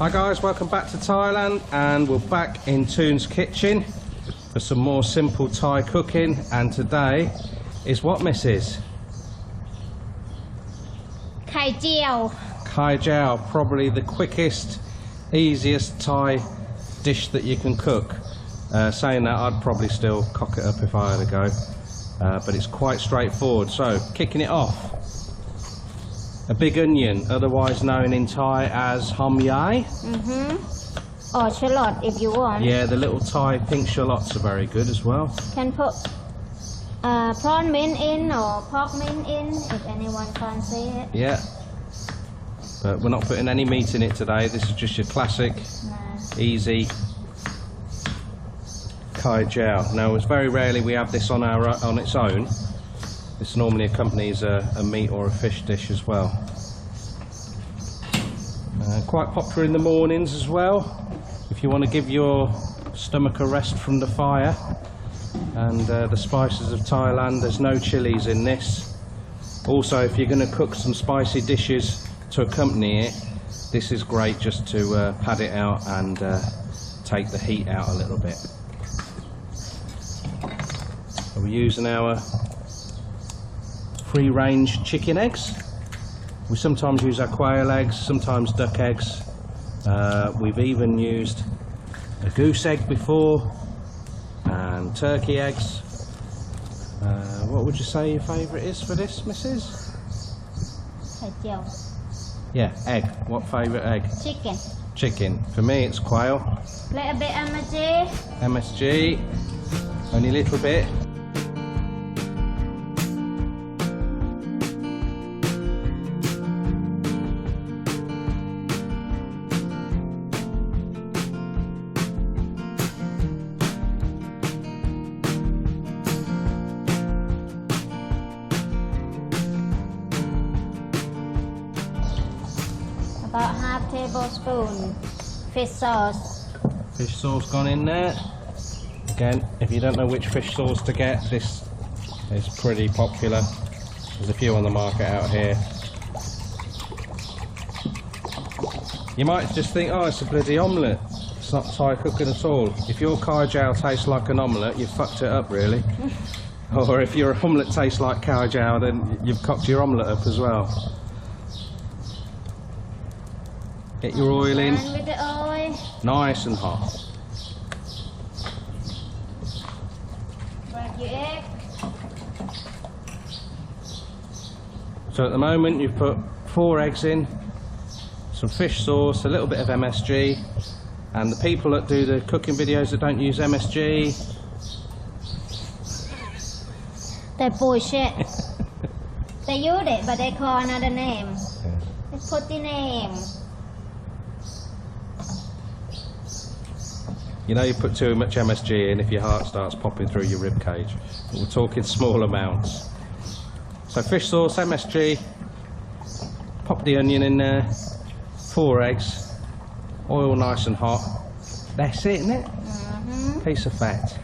Hi guys, welcome back to Thailand, and we're back in Toon's kitchen for some more simple Thai cooking. And today is what, Mrs? Kai Geaw. Kai Geaw, probably the quickest, easiest Thai dish that you can cook. Saying that, I'd probably still cock it up if I had a go, but it's quite straightforward. So, kicking it off, a big onion, otherwise known in Thai as hom yai. Or shallot if you want. Yeah, the little Thai pink shallots are very good as well. Can put prawn mint in or pork mint in if anyone fancy it. Yeah, but we're not putting any meat in it today. This is just your classic, easy Kai Geaw. Now, it's very rarely we have this on its own. This normally accompanies a meat or a fish dish as well. Quite popular in the mornings as well, if you want to give your stomach a rest from the fire. And the spices of Thailand, there's no chilies in this. Also, if you're going to cook some spicy dishes to accompany it, this is great just to pad it out and take the heat out a little bit. So we're using our free-range chicken eggs. We sometimes use our quail eggs, sometimes duck eggs. We've even used a goose egg before, and turkey eggs. What would you say your favourite is for this, Mrs? Kai Geaw. Yeah, egg. What favourite egg? Chicken. Chicken. For me, it's quail. Little bit MSG. MSG. Only a little bit. About half tablespoon fish sauce. Fish sauce gone in there. Again, if you don't know which fish sauce to get, this is pretty popular. There's a few on the market out here. You might just think, oh, it's a bloody omelette. It's not Thai cooking at all. If your Kai Geaw tastes like an omelette, you've fucked it up, really. Or if your omelette tastes like Kai Geaw, then you've cocked your omelette up as well. Get your oil in. With the oil. Nice and hot. Break your egg. So at the moment you've put 4 eggs in, some fish sauce, a little bit of MSG, and the people that do the cooking videos that don't use MSG, They're bullshit. They use it, but they call another name. They put the name. you know you put too much MSG in if your heart starts popping through your rib cage. But we're talking small amounts. So fish sauce, MSG, pop the onion in there, 4 eggs, oil nice and hot. That's it, isn't it? Piece of fat.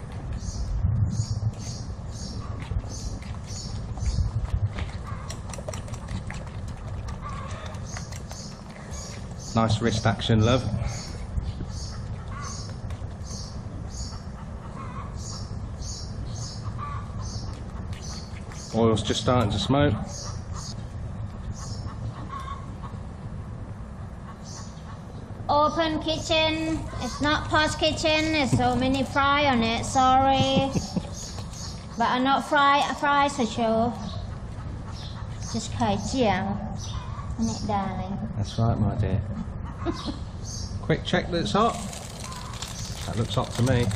Nice wrist action, love. Oil's just starting to smoke. Open kitchen. It's not posh kitchen. There's so many fry on it. Sorry, but I'm not fries for sure. Just Kai Geaw, isn't it, darling? That's right, my dear. Quick check that it's hot. That looks hot to me.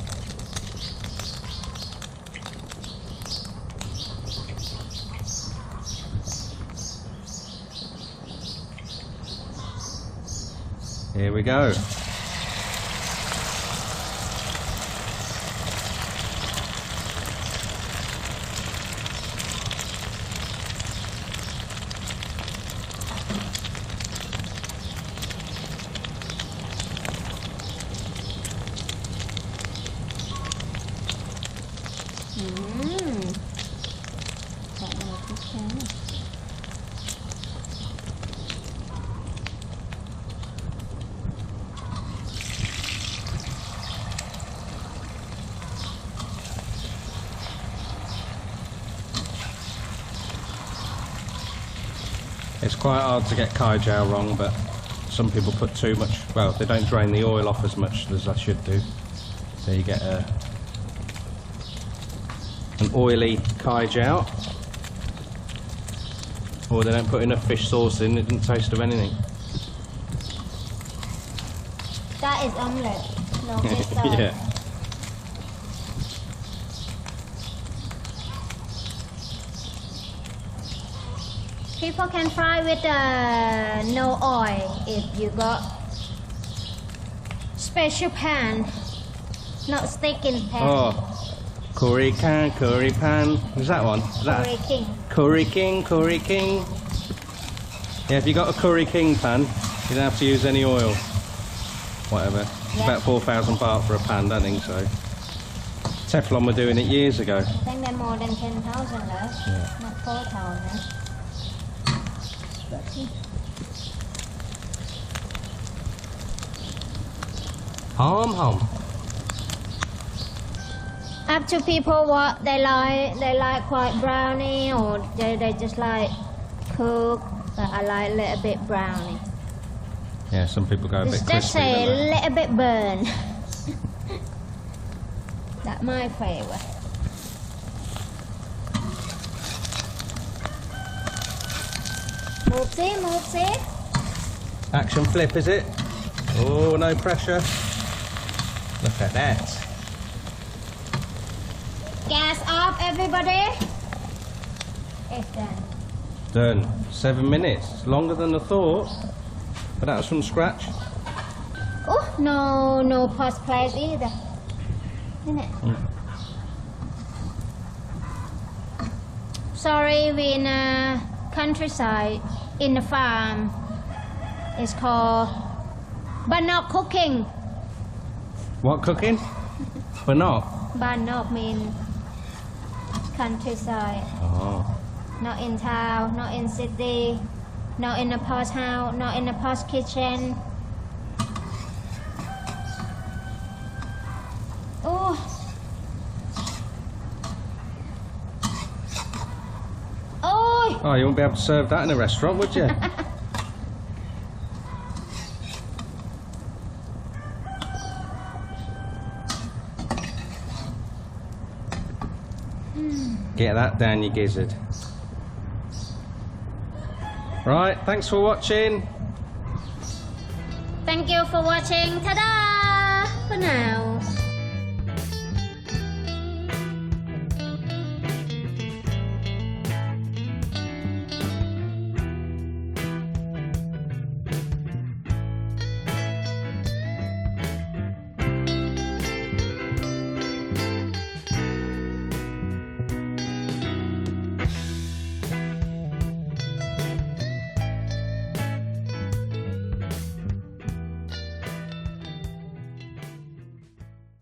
Here we go. It's quite hard to get Kai Geaw wrong, but some people put too much. Well, they don't drain the oil off as much as I should do, so you get an oily Kai Geaw. Or they don't put enough fish sauce in, it doesn't taste of anything. That is omelet. No, it's Yeah. People can fry with no oil if you got special pan, not sticking pan. Oh, curry can, curry pan. Is that one? Is that Curry king. Curry king, curry king. Yeah, if you got a curry king pan, you don't have to use any oil. Whatever. It's Yeah. about 4,000 baht for a pan, don't think so. Teflon were doing it years ago. I think they're more than 10,000 less, Yeah. not 4,000. Hom. Up to people what they like. They like quite brownie, or they just like cook. But I like a little bit brownie. Yeah, some people go a bit Just crispy. say a don't they? little bit burn. That's my favorite. Move, see. Action flip, is it? Oh, no pressure. Look at that. Gas off, everybody. It's done. Done. 7 minutes. It's longer than I thought. But that was from scratch. Oh, no post place either. Isn't it? Sorry, we're in a countryside, in a farm. It's called, but not cooking. What cooking? But not. But not mean countryside. Oh. Not in town, not in city, not in a posh house, not in a posh kitchen. Oh. Oh. Oh, you wouldn't be able to serve that in a restaurant, would you? Get that down your gizzard. Right, thanks for watching. Thank you for watching. Ta-da! For now.